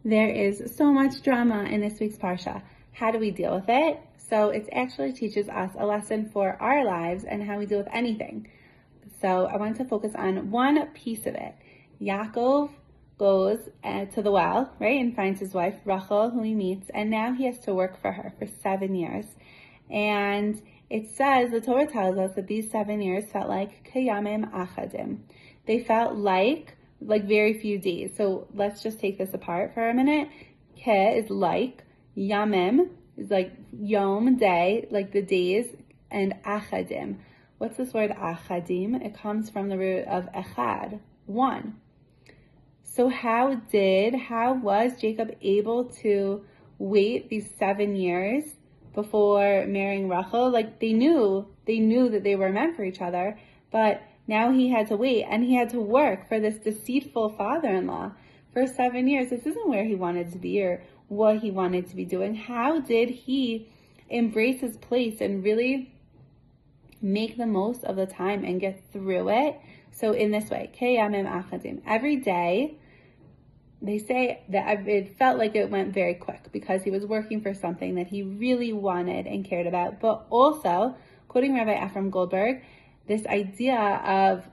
There is so much drama in this week's Parsha. How do we deal with it? So it actually teaches us a lesson for our lives and how we deal with anything. So I want to focus on one piece of it. Yaakov goes to the well, right, and finds his wife, Rachel, who he meets, and now he has to work for her for 7 years. And it says, the Torah tells us that these 7 years felt like kayamim achadim. They felt like very few days. So let's just take this apart for a minute. Ke is like, yamim is like yom, day, like the days, and achadim. What's this word achadim? It comes from the root of echad, one. So how was Jacob able to wait these 7 years before marrying Rachel? Like they knew that they were meant for each other, but now he had to wait and he had to work for this deceitful father-in-law for 7 years. This isn't where he wanted to be or what he wanted to be doing. How did he embrace his place and really make the most of the time and get through it? So in this way, Keyamim Achadim. Every day, they say that it felt like it went very quick because he was working for something that he really wanted and cared about. But also, quoting Rabbi Ephraim Goldberg, this idea of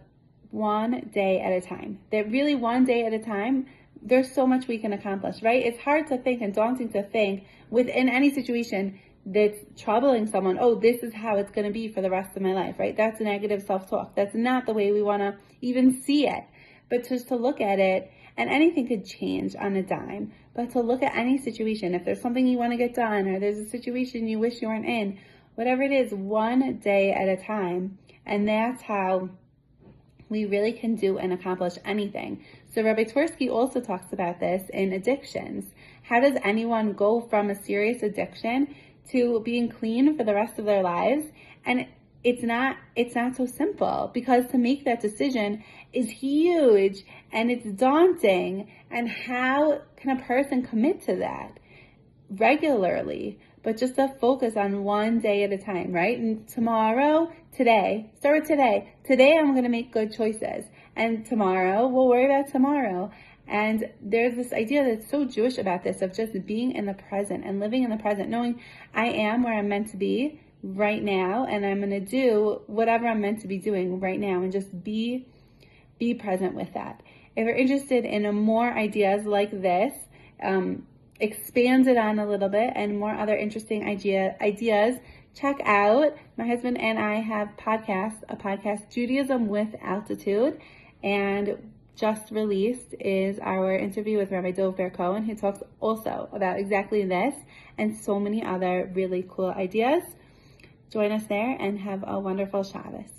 1 day at a time. That really 1 day at a time, there's so much we can accomplish, right? It's hard to think and daunting to think within any situation that's troubling someone, oh, this is how it's going to be for the rest of my life, right? That's negative self-talk. That's not the way we want to even see it. But just to look at it, and anything could change on a dime, but to look at any situation, if there's something you want to get done, or there's a situation you wish you weren't in, whatever it is, 1 day at a time. And that's how we really can do and accomplish anything. So Rabbi Twersky also talks about this in addictions. How does anyone go from a serious addiction to being clean for the rest of their lives? And it's not so simple, because to make that decision is huge and it's daunting. And how can a person commit to that regularly? But just to focus on 1 day at a time, right? And today, start with today. Today I'm going to make good choices. And tomorrow, we'll worry about tomorrow. And there's this idea that's so Jewish about this, of just being in the present and living in the present, knowing I am where I'm meant to be right now, and I'm going to do whatever I'm meant to be doing right now, and just be present with that. If you're interested in more ideas like this, expand it on a little bit, and more other interesting ideas, check out, my husband and I have a podcast, Judaism with Altitude, and just released is our interview with Rabbi Dov Ber Cohen, who talks also about exactly this and so many other really cool ideas. Join us there and have a wonderful Shabbos.